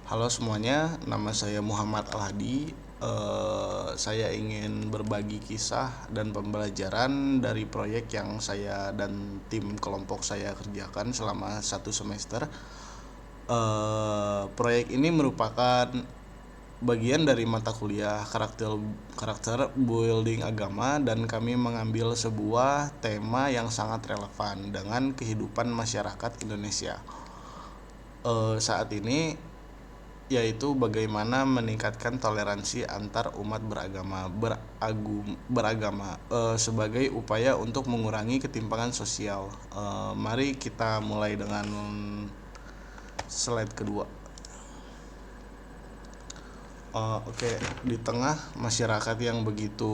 Halo semuanya, nama saya Muhammad Al-Hadi. Saya ingin berbagi kisah dan pembelajaran dari proyek yang saya dan tim kelompok saya kerjakan selama 1 semester. Proyek ini merupakan bagian dari mata kuliah karakter building agama, dan kami mengambil sebuah tema yang sangat relevan dengan kehidupan masyarakat Indonesia saat ini, yaitu bagaimana meningkatkan toleransi antar umat beragama sebagai upaya untuk mengurangi ketimpangan sosial. Mari kita mulai dengan slide kedua. Oke, di tengah masyarakat yang begitu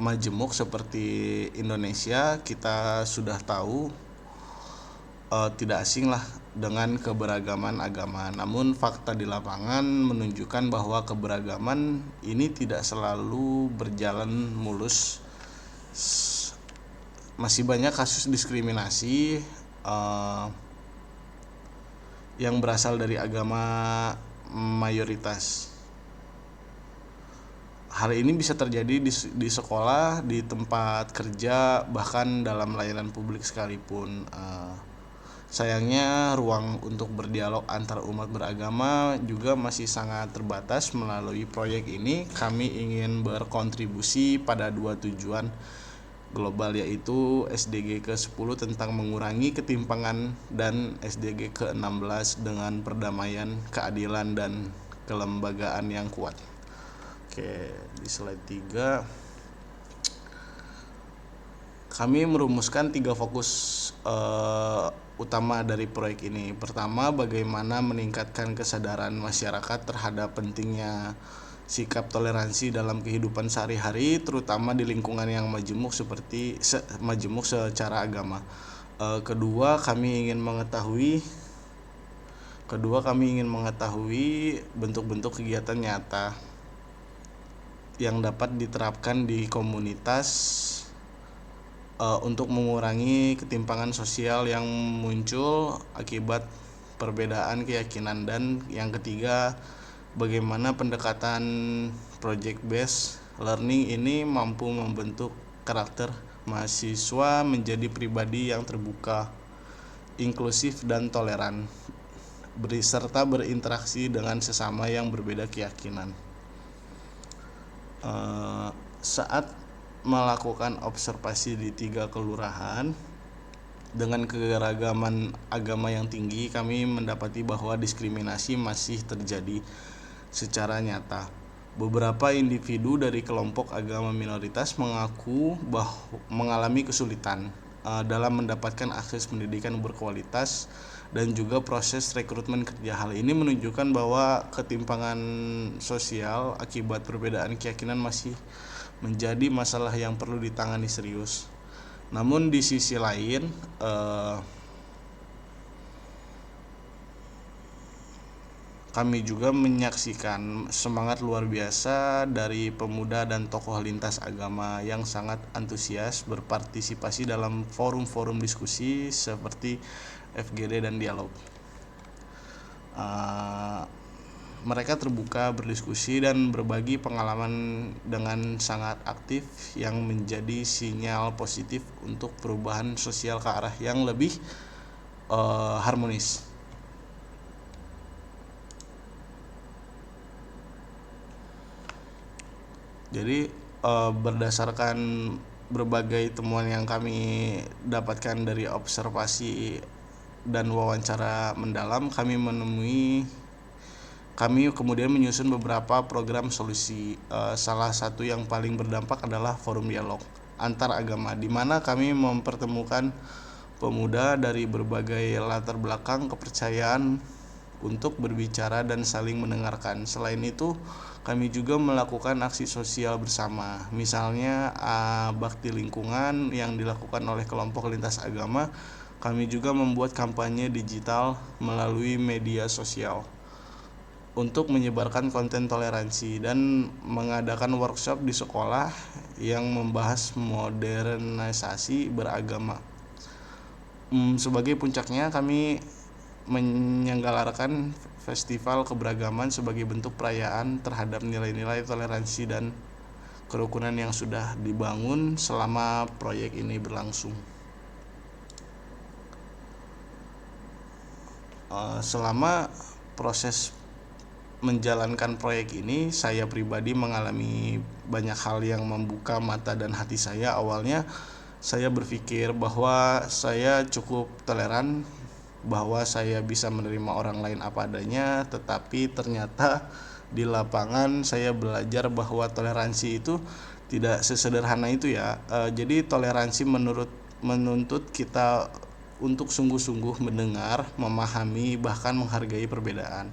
majemuk seperti Indonesia, kita sudah tahu tidak asing lah dengan keberagaman agama. Namun fakta di lapangan menunjukkan bahwa keberagaman ini tidak selalu berjalan mulus. Masih banyak kasus diskriminasi yang berasal dari agama mayoritas. Hal ini bisa terjadi di sekolah, di tempat kerja, bahkan dalam layanan publik sekalipun. Sayangnya ruang untuk berdialog antar umat beragama juga masih sangat terbatas. Melalui proyek ini kami ingin berkontribusi pada 2 tujuan global, yaitu SDG ke-10 tentang mengurangi ketimpangan dan SDG ke-16 dengan perdamaian, keadilan, dan kelembagaan yang kuat. Oke, di slide 3 kami merumuskan 3 fokus utama dari proyek ini. Pertama, bagaimana meningkatkan kesadaran masyarakat terhadap pentingnya sikap toleransi dalam kehidupan sehari-hari, terutama di lingkungan yang majemuk secara agama. Kedua, kami ingin mengetahui bentuk-bentuk kegiatan nyata yang dapat diterapkan di komunitas untuk mengurangi ketimpangan sosial yang muncul akibat perbedaan keyakinan. Dan yang ketiga, bagaimana pendekatan project based learning ini mampu membentuk karakter mahasiswa menjadi pribadi yang terbuka, inklusif, dan toleran, serta berinteraksi dengan sesama yang berbeda keyakinan. Saat melakukan observasi di 3 kelurahan dengan keragaman agama yang tinggi, kami mendapati bahwa diskriminasi masih terjadi secara nyata. Beberapa individu dari kelompok agama minoritas mengaku mengalami kesulitan dalam mendapatkan akses pendidikan berkualitas dan juga proses rekrutmen kerja. Hal ini menunjukkan bahwa ketimpangan sosial akibat perbedaan keyakinan masih menjadi masalah yang perlu ditangani serius. Namun di sisi lain, kami juga menyaksikan semangat luar biasa dari pemuda dan tokoh lintas agama yang sangat antusias berpartisipasi dalam forum-forum diskusi seperti FGD dan dialog. Mereka terbuka berdiskusi dan berbagi pengalaman dengan sangat aktif, yang menjadi sinyal positif untuk perubahan sosial ke arah yang lebih harmonis. Jadi berdasarkan berbagai temuan yang kami dapatkan dari observasi dan wawancara mendalam, kami kemudian menyusun beberapa program solusi. Salah satu yang paling berdampak adalah forum dialog antar agama, di mana kami mempertemukan pemuda dari berbagai latar belakang kepercayaan untuk berbicara dan saling mendengarkan. Selain itu, kami juga melakukan aksi sosial bersama, misalnya bakti lingkungan yang dilakukan oleh kelompok lintas agama. Kami juga membuat kampanye digital melalui media sosial untuk menyebarkan konten toleransi dan mengadakan workshop di sekolah yang membahas modernisasi beragama. Sebagai puncaknya, kami menyelenggarakan festival keberagaman sebagai bentuk perayaan terhadap nilai-nilai toleransi dan kerukunan yang sudah dibangun selama proyek ini berlangsung. Selama proses menjalankan proyek ini, saya pribadi mengalami banyak hal yang membuka mata dan hati saya. Awalnya saya berpikir bahwa saya cukup toleran, bahwa saya bisa menerima orang lain apa adanya, tetapi ternyata di lapangan saya belajar bahwa toleransi itu tidak sesederhana itu ya. Jadi toleransi menuntut kita untuk sungguh-sungguh mendengar, memahami, bahkan menghargai perbedaan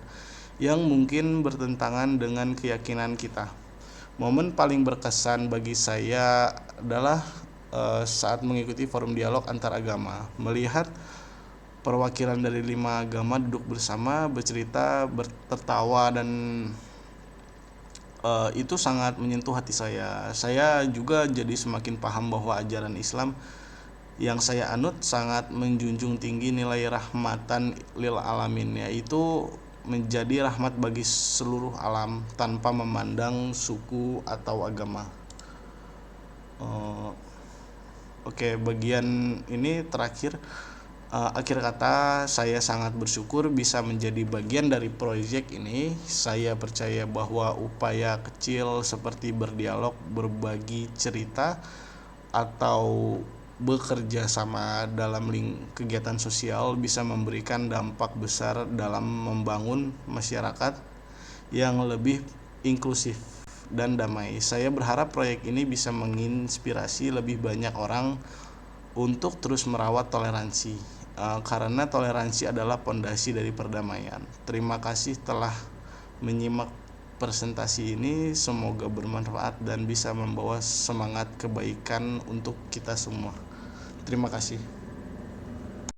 yang mungkin bertentangan dengan keyakinan kita. Momen paling berkesan bagi saya adalah saat mengikuti forum dialog antar agama, melihat perwakilan dari 5 agama duduk bersama, bercerita, tertawa, dan itu sangat menyentuh hati saya. Saya juga jadi semakin paham bahwa ajaran Islam yang saya anut sangat menjunjung tinggi nilai rahmatan lil alamin, yaitu menjadi rahmat bagi seluruh alam tanpa memandang suku atau agama. Oke, bagian ini terakhir. Akhir kata, saya sangat bersyukur bisa menjadi bagian dari proyek ini. Saya percaya bahwa upaya kecil seperti berdialog, berbagi cerita, atau bekerja sama dalam kegiatan sosial bisa memberikan dampak besar dalam membangun masyarakat yang lebih inklusif dan damai. Saya berharap proyek ini bisa menginspirasi lebih banyak orang untuk terus merawat toleransi, karena toleransi adalah pondasi dari perdamaian. Terima kasih telah menyimak presentasi ini, semoga bermanfaat dan bisa membawa semangat kebaikan untuk kita semua. Terima kasih.